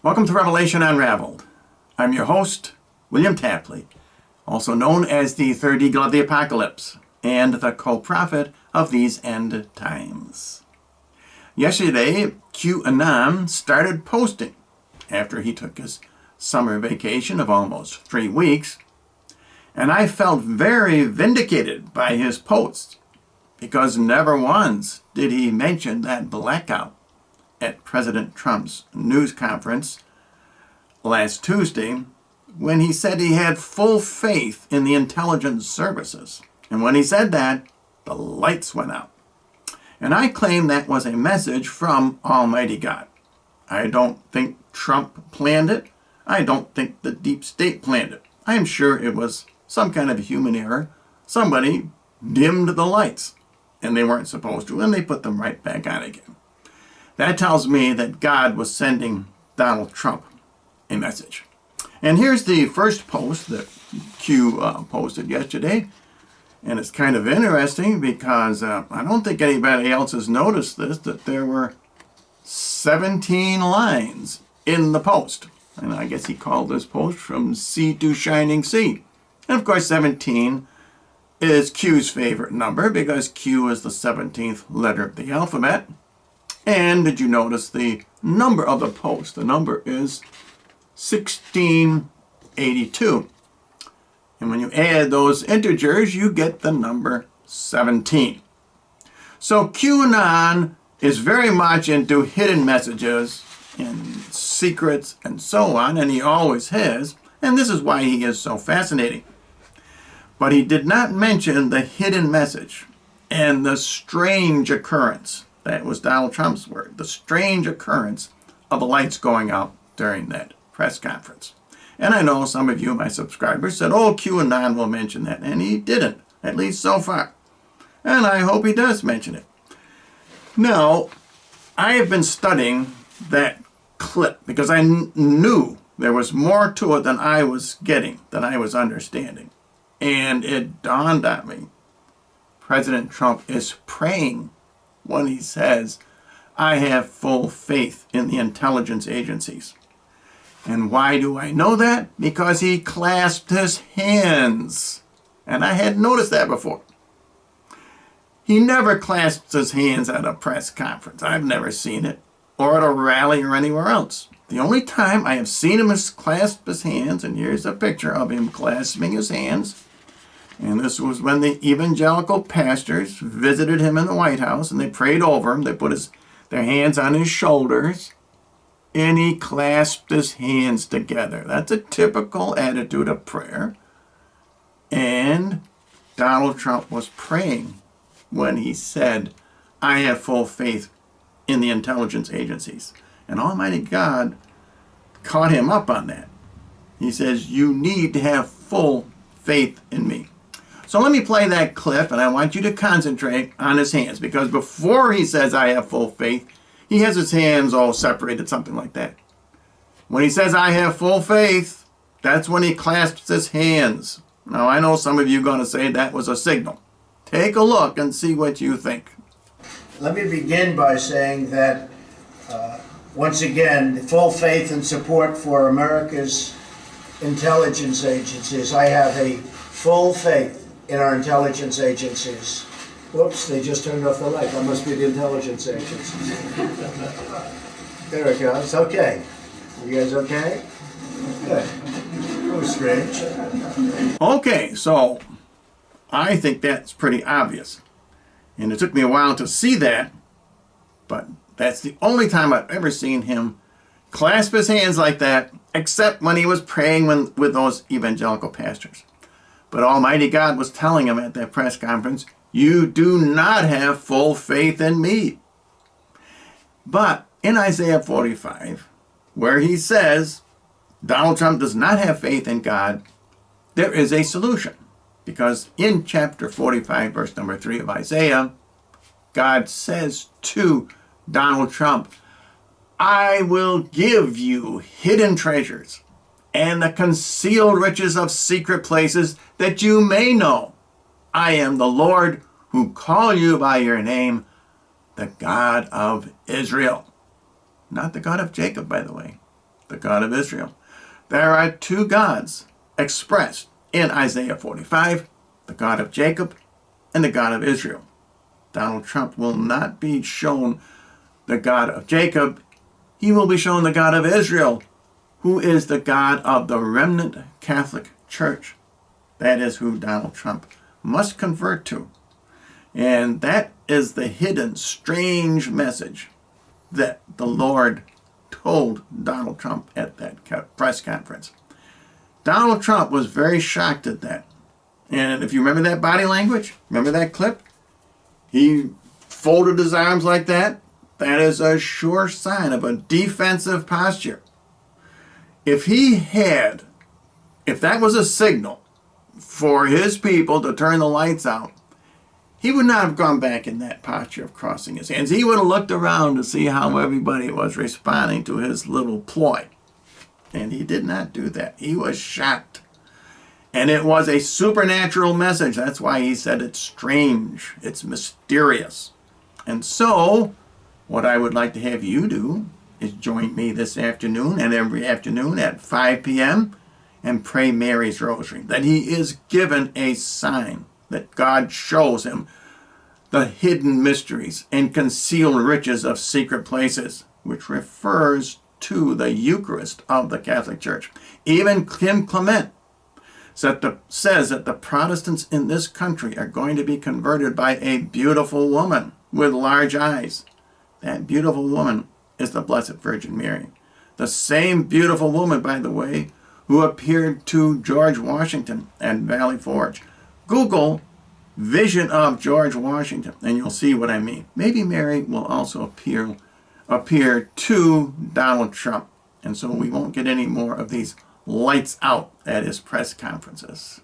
Welcome to Revelation Unraveled. I'm your host, William Tapley, also known as the third eagle of the apocalypse and the co-prophet of these end times. Yesterday, Anon started posting after he took his summer vacation of almost 3 weeks, and I felt very vindicated by his posts because never once did he mention that blackout at President Trump's news conference last Tuesday when he said he had full faith in the intelligence services. And when he said that, the lights went out. And I claim that was a message from Almighty God. I don't think Trump planned it. I don't think the deep state planned it. I am sure it was some kind of human error. Somebody dimmed the lights, and they weren't supposed to, and they put them right back on again. That tells me that God was sending Donald Trump a message. And here's the first post that Q posted yesterday. And it's kind of interesting because I don't think anybody else has noticed this, that there were 17 lines in the post. And I guess he called this post From Sea to Shining Sea. And of course 17 is Q's favorite number because Q is the 17th letter of the alphabet. And did you notice the number of the post? The number is 1682. And when you add those integers, you get the number 17. So QAnon is very much into hidden messages and secrets and so on, and he always has. And this is why he is so fascinating. But he did not mention the hidden message and the strange occurrence. That was Donald Trump's word. The strange occurrence of the lights going out during that press conference. And I know some of you, my subscribers, said, oh, QAnon will mention that. And he didn't, at least so far. And I hope he does mention it. Now, I have been studying that clip because I knew there was more to it than I was getting, than I was understanding. And it dawned on me. President Trump is praying when he says, I have full faith in the intelligence agencies. And why do I know that? Because he clasped his hands. And I hadn't noticed that before. He never clasps his hands at a press conference. I've never seen it. Or at a rally or anywhere else. The only time I have seen him clasp his hands, and here's a picture of him clasping his hands. And this was when the evangelical pastors visited him in the White House and they prayed over him. They put their hands on his shoulders and he clasped his hands together. That's a typical attitude of prayer. And Donald Trump was praying when he said, I have full faith in the intelligence agencies. And Almighty God caught him up on that. He says, you need to have full faith in me. So let me play that clip, and I want you to concentrate on his hands, because before he says, I have full faith, he has his hands all separated, something like that. When he says, I have full faith, that's when he clasps his hands. Now, I know some of you are going to say that was a signal. Take a look and see what you think. Let me begin by saying that, once again, full faith and support for America's intelligence agencies. I have a full faith in our intelligence agencies. Whoops, they just turned off the light. That must be the intelligence agencies. There it goes. Okay. You guys okay? Good. It was strange. Okay, so I think that's pretty obvious. And it took me a while to see that, but that's the only time I've ever seen him clasp his hands like that, except when he was praying with those evangelical pastors. But Almighty God was telling him at that press conference, you do not have full faith in me. But in Isaiah 45, where he says Donald Trump does not have faith in God, there is a solution. Because in chapter 45, verse number 3 of Isaiah, God says to Donald Trump, I will give you hidden treasures and the concealed riches of secret places, that you may know I am the Lord who call you by your name, the God of Israel. Not the God of Jacob, by the way. the God of Israel. There are two gods expressed in Isaiah 45, the God of Jacob and the God of Israel. Donald Trump will not be shown the God of Jacob. He will be shown the God of Israel, who is the God of the remnant Catholic Church. That is who Donald Trump must convert to. And that is the hidden, strange message that the Lord told Donald Trump at that press conference. Donald Trump was very shocked at that. And if you remember that body language, remember that clip? He folded his arms like that. That is a sure sign of a defensive posture. If that was a signal for his people to turn the lights out, he would not have gone back in that posture of crossing his hands. He would have looked around to see how everybody was responding to his little ploy. And he did not do that. He was shocked. And it was a supernatural message. That's why he said it's strange. It's mysterious. And so, what I would like to have you do is join me this afternoon and every afternoon at 5 p.m. and pray Mary's Rosary. That he is given a sign, that God shows him the hidden mysteries and concealed riches of secret places, which refers to the Eucharist of the Catholic Church. Even Kim Clement says that the Protestants in this country are going to be converted by a beautiful woman with large eyes. That beautiful woman is the Blessed Virgin Mary. The same beautiful woman, by the way, who appeared to George Washington at Valley Forge. Google vision of George Washington, and you'll see what I mean. Maybe Mary will also appear to Donald Trump, and so we won't get any more of these lights out at his press conferences.